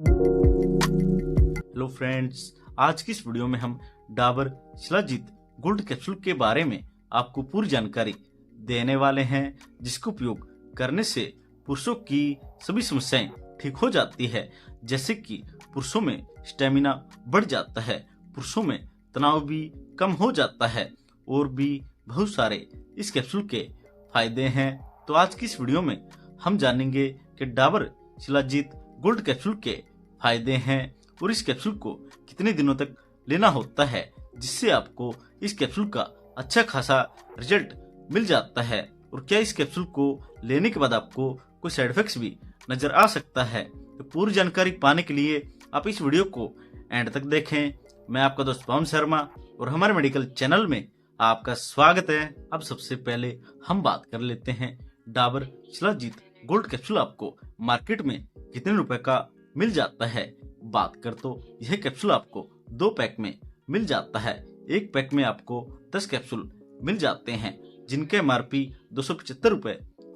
Hello friends, आज की इस वीडियो में हम डाबर शिलाजीत गोल्ड कैप्सूल के बारे में आपको पूरी जानकारी देने वाले हैं, जिसका उपयोग करने से पुरुषों की सभी समस्याएं ठीक हो जाती है। जैसे कि पुरुषों में स्टेमिना बढ़ जाता है, पुरुषों में तनाव भी कम हो जाता है और भी बहुत सारे इस कैप्सूल के फायदे हैं। तो आज की इस वीडियो में हम जानेंगे कि डाबर शिलाजीत गोल्ड कैप्सूल के फायदे हैं और इस कैप्सूल को कितने दिनों तक लेना होता है, जिससे आपको इस कैप्सूल का अच्छा खासा रिजल्ट मिल जाता है। और क्या इस कैप्सूल को लेने के बाद आपको कोई साइड इफेक्ट्स भी नजर आ सकता है। तो पूरी जानकारी पाने के लिए आप इस वीडियो को एंड तक देखें। मैं आपका दोस्त पवन शर्मा और हमारे मेडिकल चैनल में आपका स्वागत है। अब सबसे पहले हम बात कर लेते हैं डाबर शिलाजीत गोल्ड कैप्सूल आपको मार्केट में कितने रुपए का मिल जाता है। बात कर तो यह कैप्सूल आपको 2 पैक में मिल जाता है। एक पैक में आपको 10 कैप्सूल मिल जाते हैं, जिनके एमआरपी 275 रुपए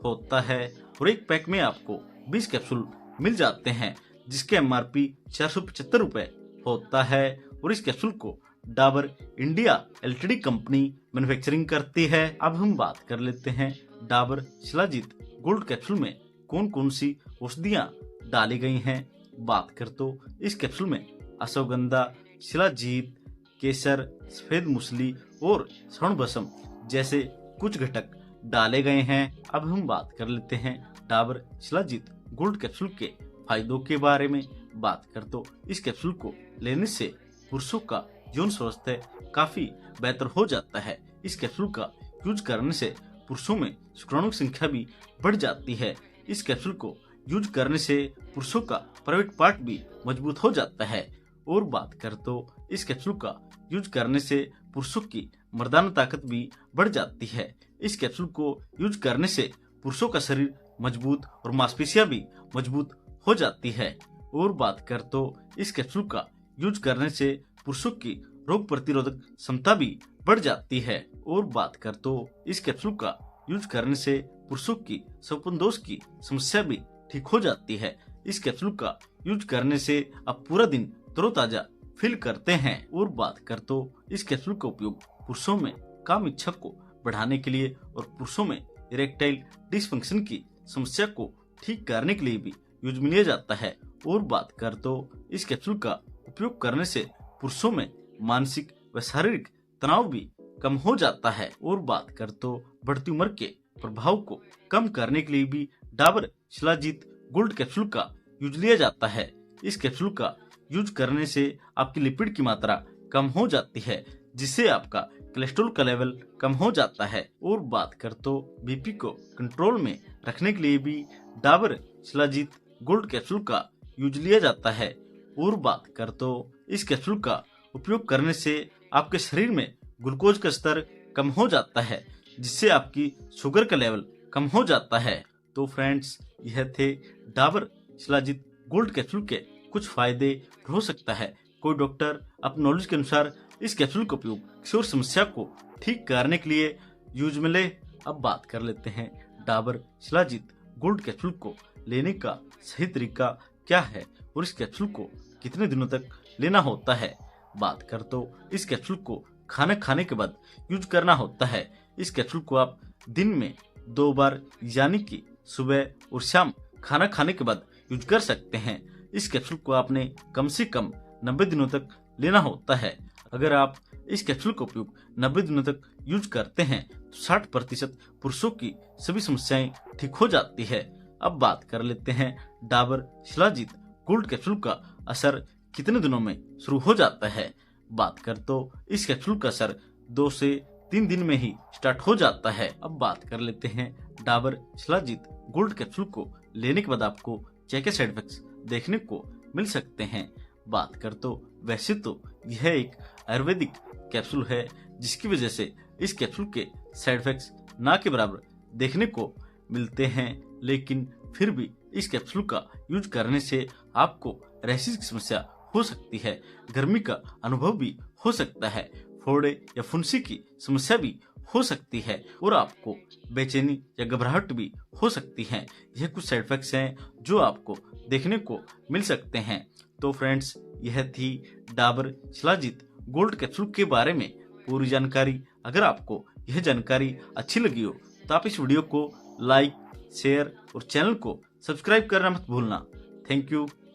होता है, और एक पैक में आपको 20 कैप्सूल मिल जाते हैं, जिसके एमआरपी 475 रुपए होता है। और इस कैप्सूल को Dabur India LTD company manufacturing करती है। अब हम बात कर लेते हैं डाबर शिलाजीत गोल्ड कैप्सूल में कौन कौन सी औषधियां डाली गई हैं। बात कर तो इस कैप्सूल में अश्वगंधा, शिलाजीत, केसर, सफेद मूसली और स्वर्ण भस्म जैसे कुछ घटक डाले गए हैं। अब हम बात कर लेते हैं डाबर शिलाजीत गोल्ड कैप्सूल के फायदों के बारे में। बात कर तो इस कैप्सूल को लेने से पुरुषों का यौन स्वास्थ्य काफी बेहतर हो जाता है। इस कैप्सूल का यूज करने से पुरुषों में शुक्राणु की संख्या भी बढ़ जाती है। इस कैप्सूल को यूज करने से पुरुषों का प्राइवेट पार्ट भी मजबूत हो जाता है। और बात कर तो इस कैप्सूल का यूज करने से पुरुषों की मर्दाना ताकत भी बढ़ जाती है। इस कैप्सूल को यूज करने से पुरुषों का शरीर मजबूत और मांसपेशियां भी मजबूत हो जाती है। और बात कर तो इस कैप्सूल का यूज करने से पुरुषों की रोग प्रतिरोधक क्षमता भी बढ़ जाती है। और बात कर तो इस कैप्सूल का यूज करने से पुरुषों की संपनदोष की समस्या भी ठीक हो जाती है। इस कैप्सूल का यूज करने से आप पूरा दिन तरोताजा फील करते हैं। और बात कर तो इस कैप्सूल का उपयोग पुरुषों में काम इच्छा को बढ़ाने के लिए और पुरुषों में इरेक्टाइल डिसफंक्शन की समस्या को ठीक करने के लिए भी यूज में लिया जाता है। और बात कर तो इस कैप्सूल का उपयोग करने से पुरुषों में मानसिक व शारीरिक तनाव भी कम हो जाता है। और बात कर तो बढ़ती उम्र के प्रभाव को कम करने के लिए भी डाबर शिलाजीत गोल्ड कैप्सूल का यूज लिया जाता है। इस कैप्सूल का यूज करने से आपकी लिपिड की मात्रा कम हो जाती है, जिससे आपका कोलेस्ट्रॉल का लेवल कम हो जाता है। और बात कर तो बीपी को कंट्रोल में रखने के लिए भी डाबर शिलाजीत गोल्ड कैप्सूल का यूज लिया जाता है। और बात कर तो इस कैप्सूल का उपयोग करने से आपके शरीर में ग्लूकोज का स्तर कम हो जाता है, जिससे आपकी शुगर का लेवल कम हो जाता है। तो फ्रेंड्स, यह थे डाबर शिलाजीत गोल्ड कैप्सूल के कुछ फायदे। हो सकता है कोई डॉक्टर अपने नॉलेज के अनुसार इस कैप्सूल का उपयोग किसी और समस्या को ठीक करने के लिए यूज में ले। अब बात कर लेते हैं डाबर शिलाजीत गोल्ड कैप्सूल को लेने का सही तरीका क्या है और इस कैप्सूल को कितने दिनों तक लेना होता है। बात कर तो इस कैप्सूल को खाना खाने के बाद यूज करना होता है। इस कैप्सूल को आप दिन में 2 बार यानी कि सुबह और शाम खाना खाने के बाद यूज कर सकते हैं। इस कैप्सूल को आपने कम से कम 90 दिनों तक लेना होता है। अगर आप इस कैप्सूल का उपयोग 90 दिनों तक यूज करते हैं तो 60% पुरुषों की सभी समस्याएं ठीक हो जाती है। अब बात कर लेते हैं डाबर शिलाजीत गोल्ड कैप्सूल का असर कितने दिनों में शुरू हो जाता है। बात कर तो इस कैप्सूल का असर 2 से 3 दिन में ही स्टार्ट हो जाता है। अब बात कर लेते हैं डाबर शिलाजीत गोल्ड कैप्सूल को लेने के बाद आपको क्या साइड इफेक्ट्स देखने को मिल सकते हैं। बात कर तो वैसे तो यह एक आयुर्वेदिक कैप्सूल है, जिसकी वजह से इस कैप्सूल के साइड इफेक्ट्स ना के बराबर देखने को मिलते हैं, लेकिन फिर भी इस कैप्सूल का यूज करने से आपको रैशेज की समस्या हो सकती है, गर्मी का अनुभव भी हो सकता है, फोड़े या फुंसी की समस्या भी हो सकती है और आपको बेचैनी या घबराहट भी हो सकती है। यह कुछ साइड इफेक्ट्स हैं जो आपको देखने को मिल सकते हैं। तो फ्रेंड्स, यह थी डाबर शिलाजीत गोल्ड कैप्सूल के बारे में पूरी जानकारी। अगर आपको यह जानकारी अच्छी लगी हो तो आप इस वीडियो को लाइक, शेयर और चैनल को सब्सक्राइब करना मत भूलना। Thank you.